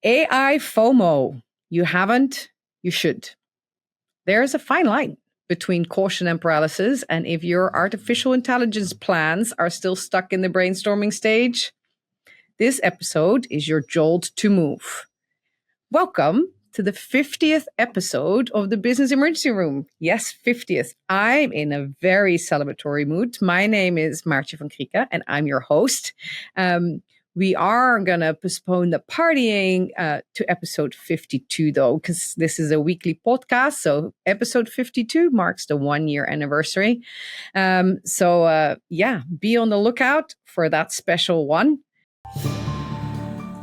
AI FOMO. You haven't, you should. There's a fine line between caution and paralysis. And if your artificial intelligence plans are still stuck in the brainstorming stage, this episode is your jolt to move. Welcome to the 50th episode of the Business Emergency Room. Yes, 50th. I'm in a very celebratory mood. My name is Maartje van Krieken, and I'm your host. We are going to postpone the partying to episode 52, though, because this is a weekly podcast. So episode 52 marks the 1-year anniversary. Be on the lookout for that special one.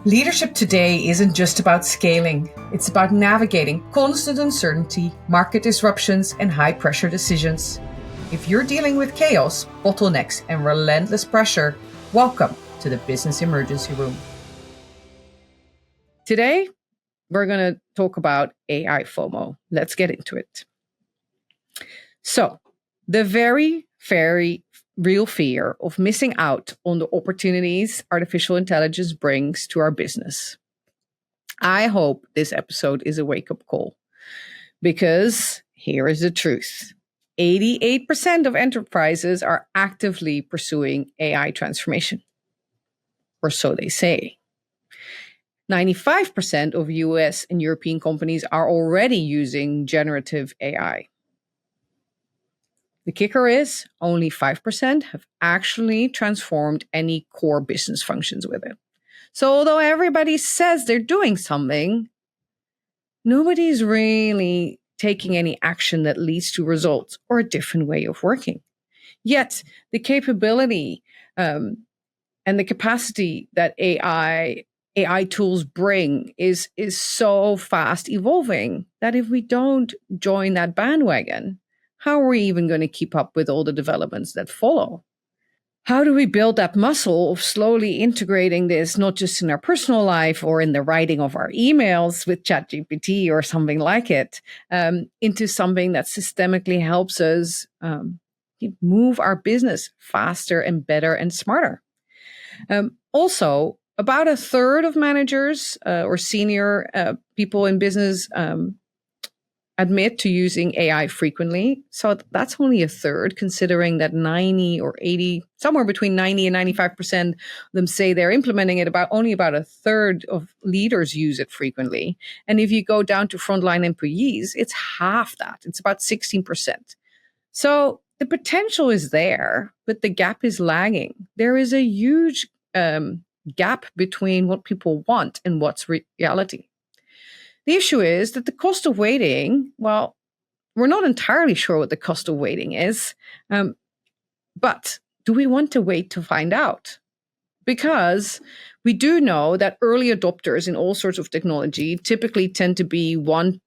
Leadership today isn't just about scaling. It's about navigating constant uncertainty, market disruptions, and high-pressure decisions. If you're dealing with chaos, bottlenecks, and relentless pressure, welcome to the Business Emergency Room. Today, we're going to talk about AI FOMO. Let's get into it. So, the very real fear of missing out on the opportunities artificial intelligence brings to our business. I hope this episode is a wake-up call, because here is the truth. 88% of enterprises are actively pursuing AI transformation. Or so they say. 95% of US and European companies are already using generative AI. The kicker is only 5% have actually transformed any core business functions with it. So although everybody says they're doing something, nobody's really taking any action that leads to results or a different way of working. Yet the capability and the capacity that AI tools bring is so fast evolving that if we don't join that bandwagon, how are we even going to keep up with all the developments that follow? How do we build that muscle of slowly integrating this, not just in our personal life or in the writing of our emails with ChatGPT or something like it, into something that systemically helps us move our business faster and better and smarter? Also, about a third of managers or senior people in business admit to using AI frequently. So that's only a third, considering that 90 or 80, somewhere between 90 and 95% of them say they're implementing it. Only about a third of leaders use it frequently. And if you go down to frontline employees, it's half that. It's about 16%. So the potential is there, but the gap is lagging. There is a huge gap between what people want and what's reality. The issue is that the cost of waiting, well, we're not entirely sure what the cost of waiting is, but do we want to wait to find out? Because we do know that early adopters in all sorts of technology typically tend to be 1.5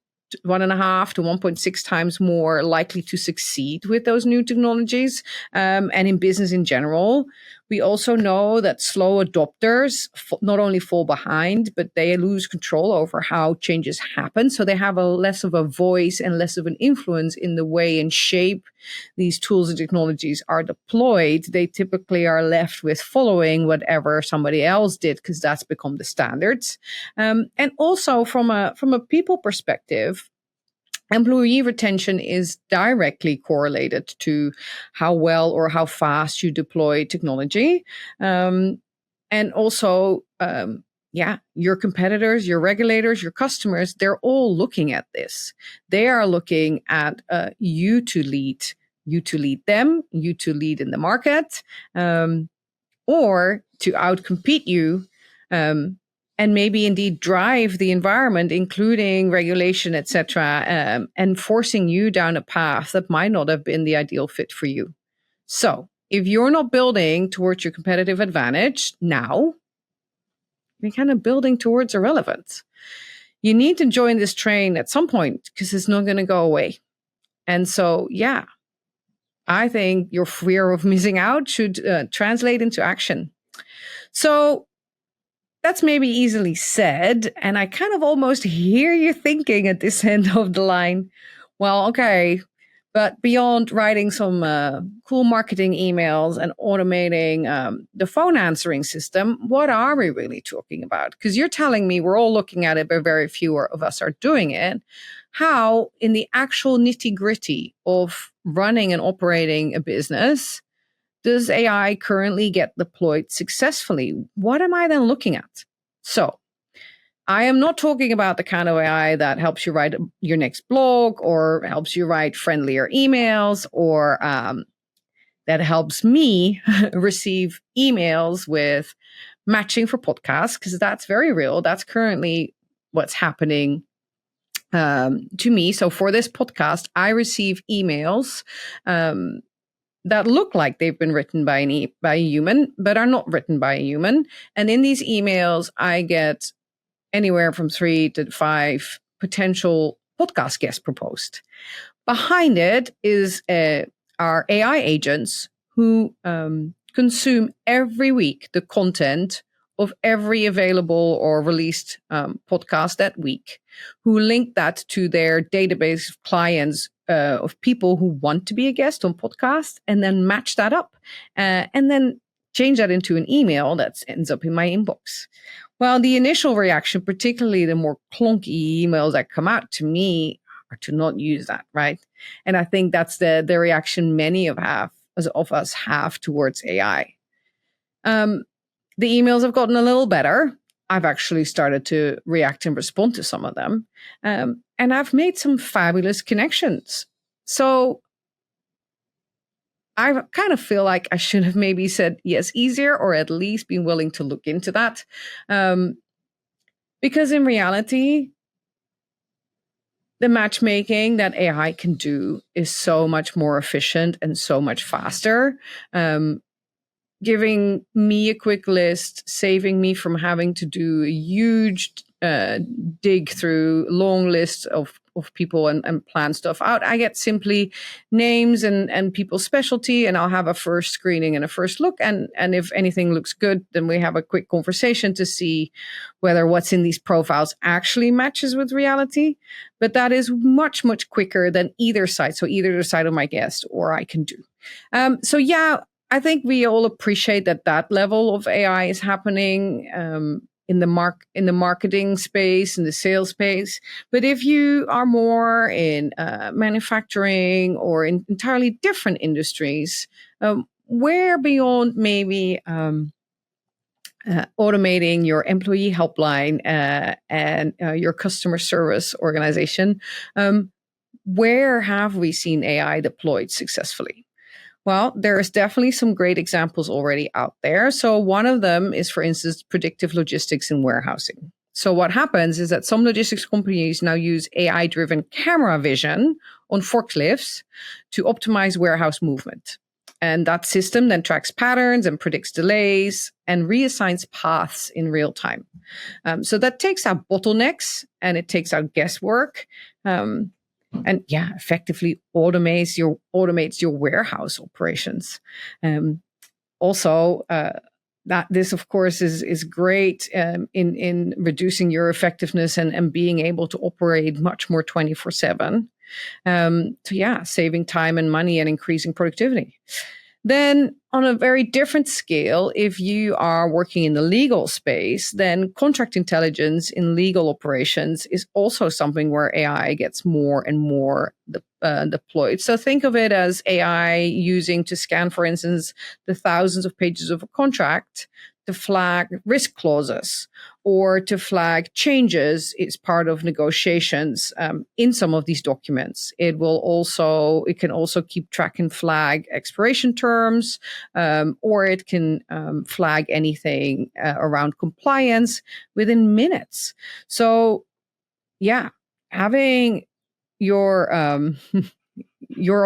to 1.6 times more likely to succeed with those new technologies. And in business in general, we also know that slow adopters not only fall behind, but they lose control over how changes happen. So they have less of a voice and less of an influence in the way and shape these tools and technologies are deployed. They typically are left with following whatever somebody else did, because that's become the standards. And also from a people perspective, employee retention is directly correlated to how well or how fast you deploy technology. And also, your competitors, your regulators, your customers, they're all looking at this. They are looking at you to lead them, you to lead in the market, or to outcompete you, and maybe indeed drive the environment, including regulation, etc., and forcing you down a path that might not have been the ideal fit for you. So if you're not building towards your competitive advantage now, you're kind of building towards irrelevance. You need to join this train at some point, because it's not going to go away. And so, I think your fear of missing out should translate into action. So that's maybe easily said, and I kind of almost hear you thinking at this end of the line, well, okay, But beyond writing some cool marketing emails and automating the phone answering system, what are we really talking about? Because you're telling me we're all looking at it, but very few of us are doing it. How, in the actual nitty gritty of running and operating a business, does AI currently get deployed successfully? What am I then looking at? So, I am not talking about the kind of AI that helps you write your next blog or helps you write friendlier emails or that helps me receive emails with matching for podcasts, because that's very real. That's currently what's happening to me. So for this podcast, I receive emails that look like they've been written by a human, but are not written by a human. And in these emails, I get anywhere from 3 to 5 potential podcast guests proposed. Behind it is our AI agents who consume every week the content of every available or released podcast that week, who link that to their database of clients of people who want to be a guest on podcast, and then match that up and then change that into an email that ends up in my inbox. Well, the initial reaction, particularly the more clunky emails that come out to me, are to not use that, right? And I think that's the reaction many of us have towards AI. The emails have gotten a little better. I've actually started to react and respond to some of them. And I've made some fabulous connections. So I kind of feel like I should have maybe said yes easier, or at least been willing to look into that. Because in reality, the matchmaking that AI can do is so much more efficient and so much faster. Giving me a quick list, saving me from having to do a huge dig through long lists of people and plan stuff out. I get simply names and people's specialty, and I'll have a first screening and a first look. And if anything looks good, then we have a quick conversation to see whether what's in these profiles actually matches with reality. But that is much, much quicker than either side. So either the side of my guest or I can do. So yeah, I think we all appreciate that level of AI is happening in the marketing space, in the sales space. But if you are more in manufacturing or in entirely different industries, where beyond maybe automating your employee helpline and your customer service organization, where have we seen AI deployed successfully? Well, there's definitely some great examples already out there. So one of them is, for instance, predictive logistics in warehousing. So what happens is that some logistics companies now use AI-driven camera vision on forklifts to optimize warehouse movement. And that system then tracks patterns and predicts delays and reassigns paths in real time. So that takes out bottlenecks and it takes out guesswork. And yeah, effectively automates your warehouse operations. Also, that this of course is great in reducing your effectiveness and being able to operate much more 24/7. So yeah, saving time and money and increasing productivity. Then on a very different scale, if you are working in the legal space, then contract intelligence in legal operations is also something where AI gets more and more deployed. So think of it as AI using to scan, for instance, the thousands of pages of a contract to flag risk clauses or to flag changes as part of negotiations in some of these documents. It can also keep track and flag expiration terms, or it can flag anything around compliance within minutes. So yeah, having your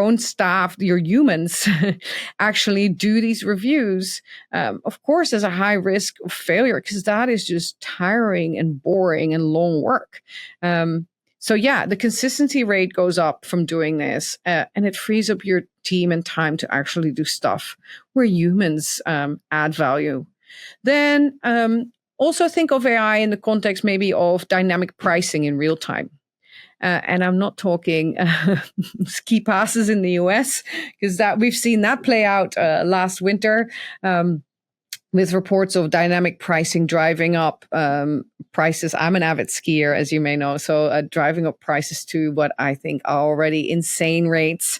own staff, your humans, actually do these reviews, of course, there's a high risk of failure because that is just tiring and boring and long work. So yeah, the consistency rate goes up from doing this, and it frees up your team and time to actually do stuff where humans add value. Then also think of AI in the context maybe of dynamic pricing in real time. And I'm not talking ski passes in the US, because that we've seen that play out last winter. With reports of dynamic pricing driving up prices. I'm an avid skier, as you may know, so driving up prices to what I think are already insane rates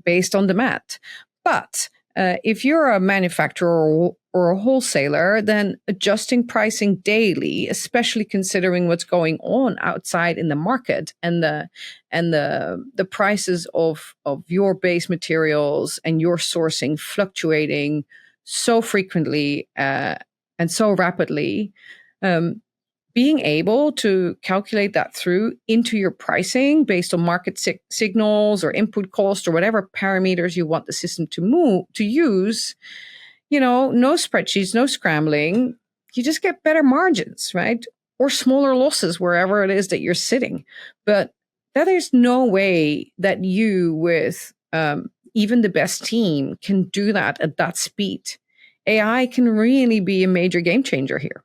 based on demand. But if you're a manufacturer or a wholesaler, then adjusting pricing daily, especially considering what's going on outside in the market and the prices of your base materials and your sourcing fluctuating so frequently and so rapidly, being able to calculate that through into your pricing based on market signals or input cost or whatever parameters you want the system to use, no spreadsheets, no scrambling, you just get better margins, right? Or smaller losses wherever it is that you're sitting. But that there's no way that you with even the best team can do that at that speed. AI can really be a major game changer here.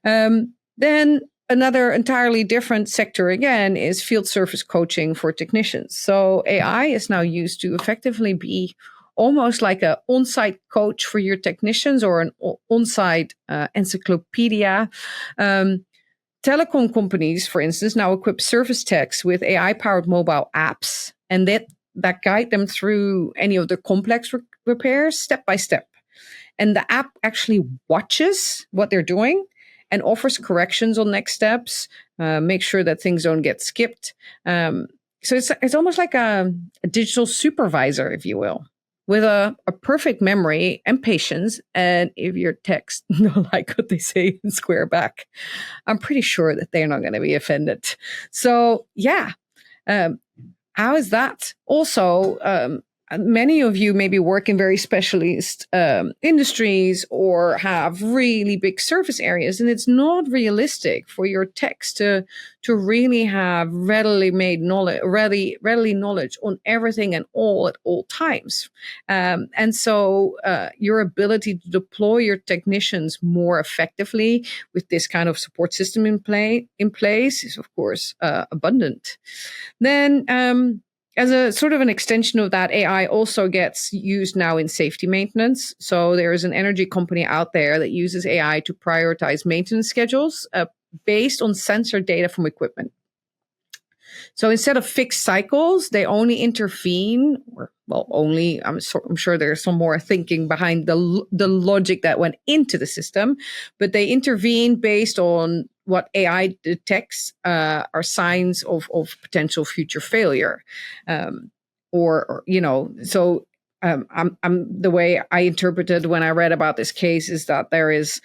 Then another entirely different sector again is field service coaching for technicians. So AI is now used to effectively be almost like an on-site coach for your technicians or an on-site encyclopedia. Telecom companies, for instance, now equip service techs with AI-powered mobile apps, and that guide them through any of the complex repairs step by step. And the app actually watches what they're doing and offers corrections on next steps, make sure that things don't get skipped. So it's almost like a digital supervisor, if you will, with a perfect memory and patience. And if your techs don't like what they say and square back, I'm pretty sure that they're not going to be offended. So yeah, how is that? Also, many of you maybe work in very specialist industries or have really big surface areas, and it's not realistic for your techs to really have readily knowledge on everything and all at all times. And so your ability to deploy your technicians more effectively with this kind of support system in place is, of course, abundant. Then as a sort of an extension of that, AI also gets used now in safety maintenance. So there is an energy company out there that uses AI to prioritize maintenance schedules based on sensor data from equipment. So instead of fixed cycles, they only intervene, I'm sure there's some more thinking behind the logic that went into the system, but they intervene based on what AI detects are signs of potential future failure. So the way I interpreted when I read about this case is that there is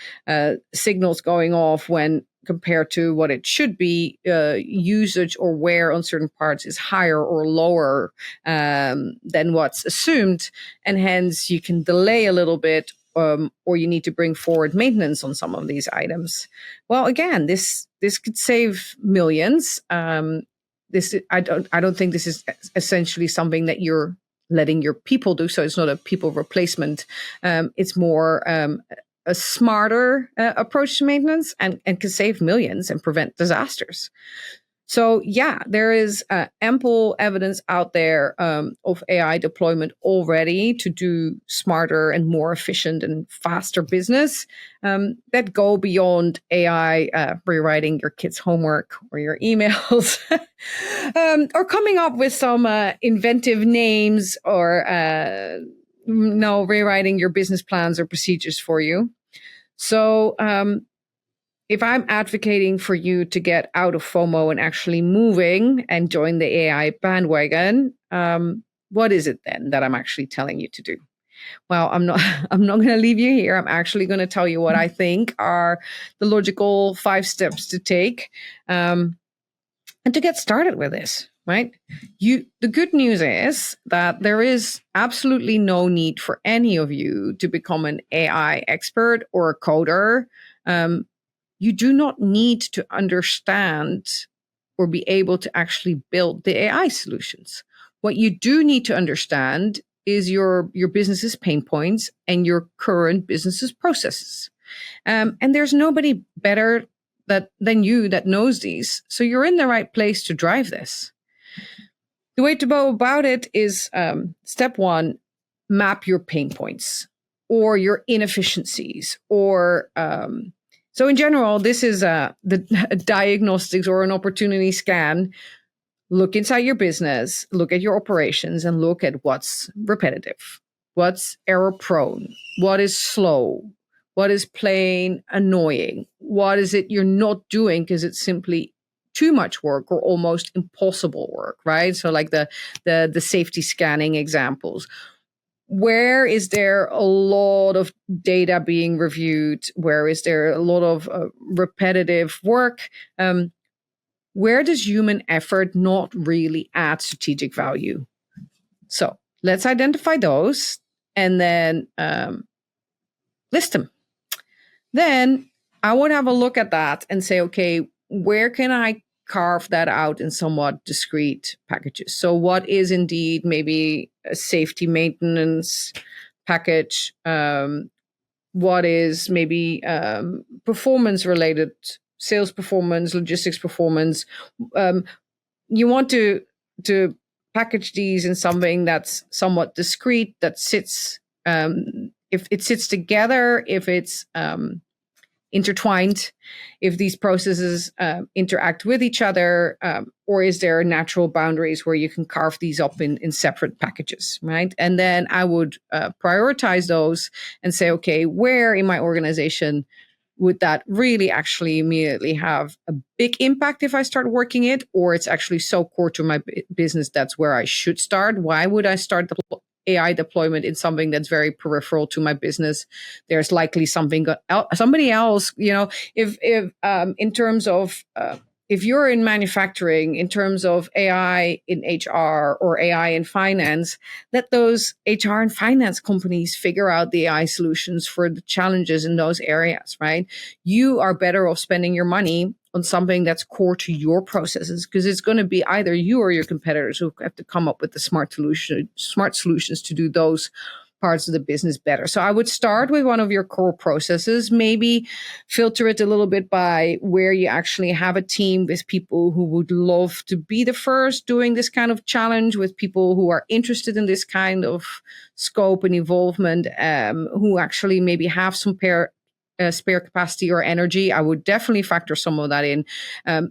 signals going off when compared to what it should be, usage or wear on certain parts is higher or lower than what's assumed. And hence you can delay a little bit or you need to bring forward maintenance on some of these items. Well, again, this could save millions. I don't think this is essentially something that you're letting your people do. So it's not a people replacement. It's more a smarter approach to maintenance and can save millions and prevent disasters. So yeah, there is ample evidence out there of AI deployment already to do smarter and more efficient and faster business that go beyond AI rewriting your kids' homework or your emails or coming up with some inventive names or rewriting your business plans or procedures for you. So if I'm advocating for you to get out of FOMO and actually moving and join the AI bandwagon, what is it then that I'm actually telling you to do? Well, I'm not going to leave you here. I'm actually going to tell you what I think are the logical 5 steps to take and to get started with this. Right? The good news is that there is absolutely no need for any of you to become an AI expert or a coder. You do not need to understand or be able to actually build the AI solutions. What you do need to understand is your business's pain points and your current business's processes. And there's nobody better than you that knows these. So you're in the right place to drive this. The way to go about it is step one, map your pain points or your inefficiencies or so in general, this is the diagnostics or an opportunity scan. Look inside your business, look at your operations, and look at what's repetitive, what's error prone, what is slow, what is plain annoying, what is it you're not doing because it's simply too much work or almost impossible work, right? So like the safety scanning examples. Where is there a lot of data being reviewed? Where is there a lot of repetitive work? Where does human effort not really add strategic value? So let's identify those and then list them. Then I would have a look at that and say, okay, where can I carve that out in somewhat discrete packages? So what is indeed maybe a safety maintenance package? What is maybe performance related, sales performance, logistics performance? You want to package these in something that's somewhat discrete, that sits, if it sits together, if it's intertwined, if these processes interact with each other, or is there natural boundaries where you can carve these up in separate packages, right? And then I would prioritize those and say, okay, where in my organization would that really actually immediately have a big impact if I start working it, or it's actually so core to my business that's where I should start? Why would I start the AI deployment in something that's very peripheral to my business? There's likely somebody else, if in terms of if you're in manufacturing, in terms of AI in HR or AI in finance, let those HR and finance companies figure out the AI solutions for the challenges in those areas, right? You are better off spending your money on something that's core to your processes, because it's going to be either you or your competitors who have to come up with the smart solutions to do those parts of the business better. So I would start with one of your core processes, maybe filter it a little bit by where you actually have a team with people who would love to be the first doing this kind of challenge, with people who are interested in this kind of scope and involvement, who actually maybe have some spare capacity or energy. I would definitely factor some of that in.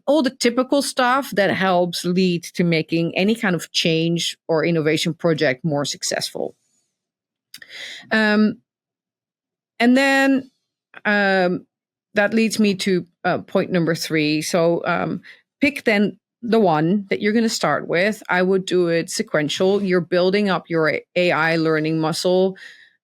All the typical stuff that helps lead to making any kind of change or innovation project more successful. And then that leads me to point number 3. So pick then the one that you're going to start with. I would do it sequential. You're building up your AI learning muscle.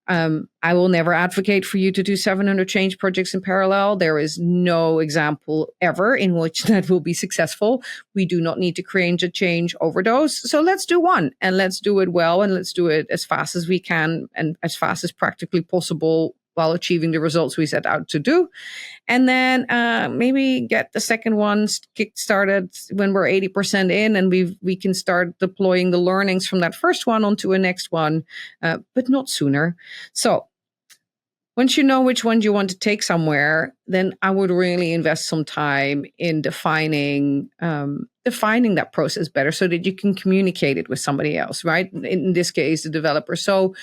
I will never advocate for you to do 700 change projects in parallel. There is no example ever in which that will be successful. We do not need to create a change overdose. So let's do one, and let's do it well, and let's do it as fast as we can and as fast as practically possible while achieving the results we set out to do. And then maybe get the second one kick-started when we're 80% in, and we can start deploying the learnings from that first one onto a next one, but not sooner. So once you know which ones you want to take somewhere, then I would really invest some time in defining that process better so that you can communicate it with somebody else, right? In this case, the developer. So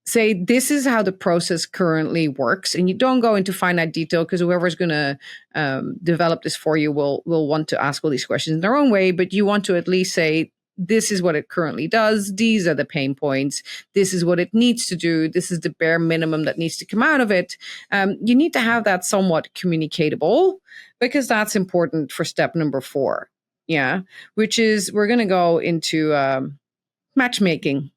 say, this is how the process currently works, and you don't go into finite detail, because whoever's going to develop this for you will want to ask all these questions in their own way, but you want to at least say, this is what it currently does. These are the pain points. This is what it needs to do. This is the bare minimum that needs to come out of it. You need to have that somewhat communicatable, because that's important for step number 4. Yeah, which is we're going to go into matchmaking.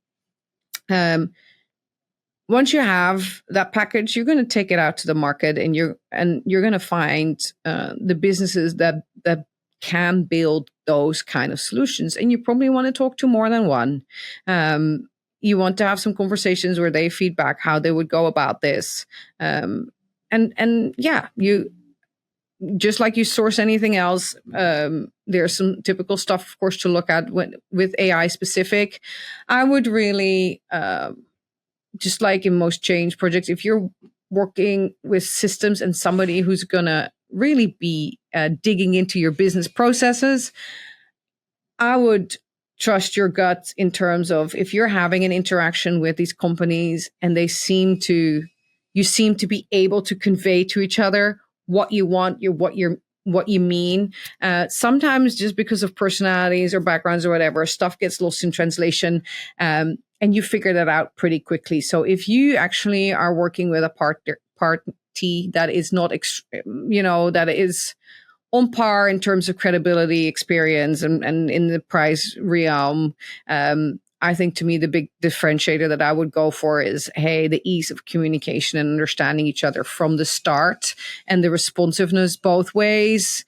Once you have that package, you're going to take it out to the market, and you're going to find the businesses that can build those kind of solutions. And you probably want to talk to more than one. You want to have some conversations where they feedback how they would go about this. And yeah, you just like you source anything else, there's some typical stuff, of course, to look at with AI specific. I would really just like in most change projects, if you're working with systems and somebody who's going to really be digging into your business processes, I would trust your gut in terms of if you're having an interaction with these companies and you seem to be able to convey to each other what you want, what you mean. Sometimes just because of personalities or backgrounds or whatever, stuff gets lost in translation. And you figure that out pretty quickly. So if you actually are working with a party that is not, that is on par in terms of credibility, experience, and in the price realm, I think to me the big differentiator that I would go for is, hey, the ease of communication and understanding each other from the start, and the responsiveness both ways.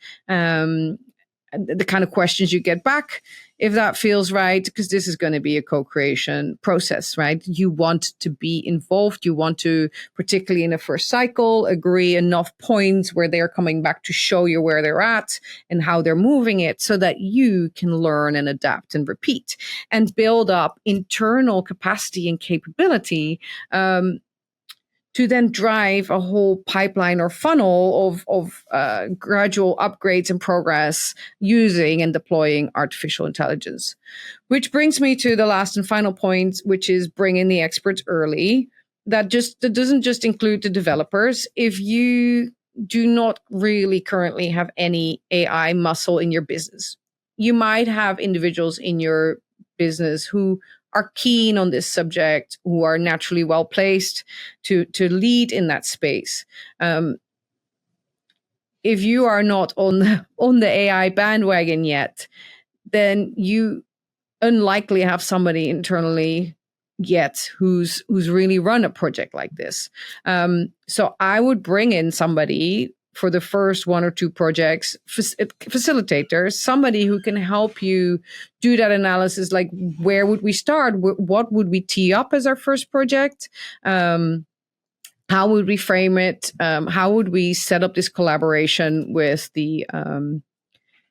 The kind of questions you get back, if that feels right, because this is going to be a co-creation process, right? You want to be involved. You want to, particularly in the first cycle, agree enough points where they're coming back to show you where they're at and how they're moving it so that you can learn and adapt and repeat and build up internal capacity and capability, to then drive a whole pipeline or funnel of gradual upgrades and progress using and deploying artificial intelligence. Which brings me to the last and final point, which is bring in the experts early. That doesn't just include the developers. If you do not really currently have any AI muscle in your business, you might have individuals in your business who are keen on this subject, who are naturally well placed to lead in that space. If you are not on the AI bandwagon yet, then you unlikely have somebody internally yet who's really run a project like this. So I would bring in somebody for the first one or two projects, facilitators, somebody who can help you do that analysis. Like, where would we start? What would we tee up as our first project? How would we frame it? How would we set up this collaboration with the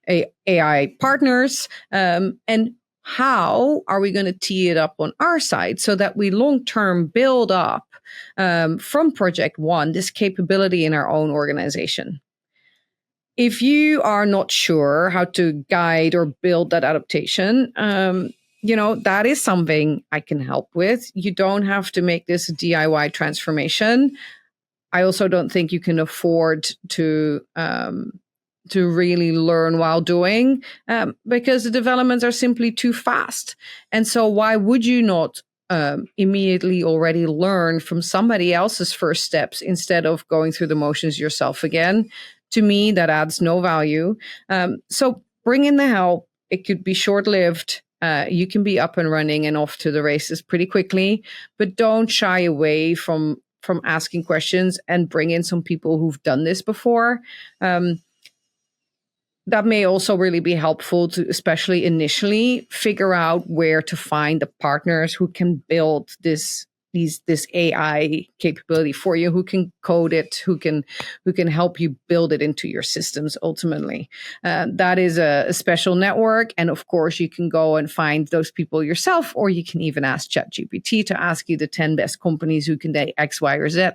AI partners? And how are we going to tee it up on our side so that we long-term build up from project one this capability in our own organization? If you are not sure how to guide or build that adaptation, that is something I can help with. You don't have to make this a DIY transformation. I also don't think you can afford to really learn while doing, because the developments are simply too fast. And so why would you not immediately already learn from somebody else's first steps instead of going through the motions yourself again? To me, that adds no value. So bring in the help. It could be short-lived. You can be up and running and off to the races pretty quickly, but don't shy away from asking questions and bring in some people who've done this before. That may also really be helpful to, especially initially, figure out where to find the partners who can build this AI capability for you, who can code it, who can help you build it into your systems ultimately. That is a special network. And of course, you can go and find those people yourself, or you can even ask ChatGPT to ask you the 10 best companies who can do X, Y, or Z.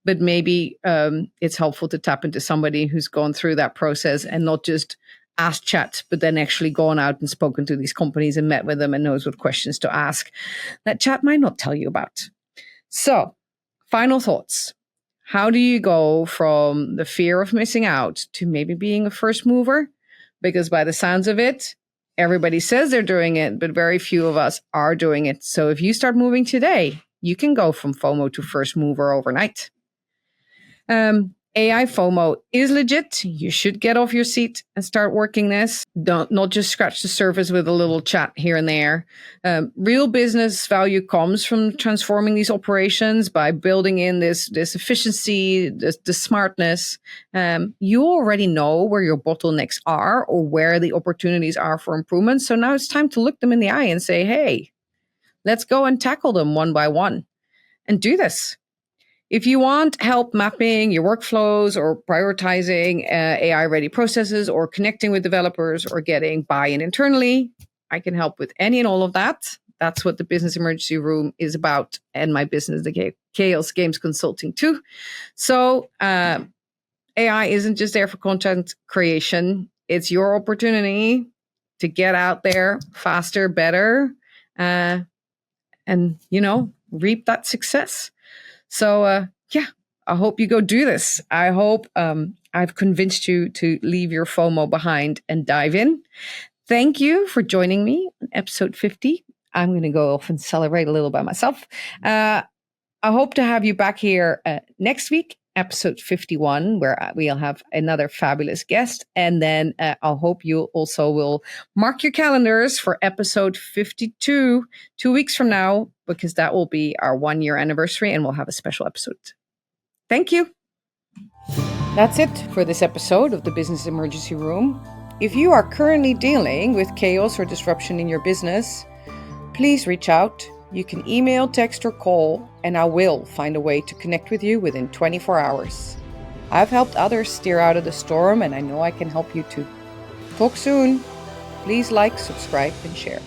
But maybe it's helpful to tap into somebody who's gone through that process and not just asked chat, but then actually gone out and spoken to these companies and met with them and knows what questions to ask that chat might not tell you about. So, final thoughts. How do you go from the fear of missing out to maybe being a first mover? Because by the sounds of it, everybody says they're doing it, but very few of us are doing it. So if you start moving today, you can go from FOMO to first mover overnight. AI FOMO is legit. You should get off your seat and start working this. Not just scratch the surface with a little chat here and there. Real business value comes from transforming these operations by building in this efficiency, the smartness. You already know where your bottlenecks are or where the opportunities are for improvement. So now it's time to look them in the eye and say, hey, let's go and tackle them one by one and do this. If you want help mapping your workflows or prioritizing AI-ready processes or connecting with developers or getting buy-in internally, I can help with any and all of that. That's what the Business Emergency Room is about, and my business, the Chaos Games Consulting too. So AI isn't just there for content creation. It's your opportunity to get out there faster, better, and, reap that success. So, I hope you go do this. I hope I've convinced you to leave your FOMO behind and dive in. Thank you for joining me on episode 50. I'm going to go off and celebrate a little by myself. I hope to have you back here next week, episode 51, where we'll have another fabulous guest. And then I hope you also will mark your calendars for episode 52, 2 weeks from now, because that will be our 1-year anniversary and we'll have a special episode. Thank you. That's it for this episode of the Business Emergency Room. If you are currently dealing with chaos or disruption in your business, please reach out. You can email, text, or call, and I will find a way to connect with you within 24 hours. I've helped others steer out of the storm, and I know I can help you too. Talk soon. Please like, subscribe, and share.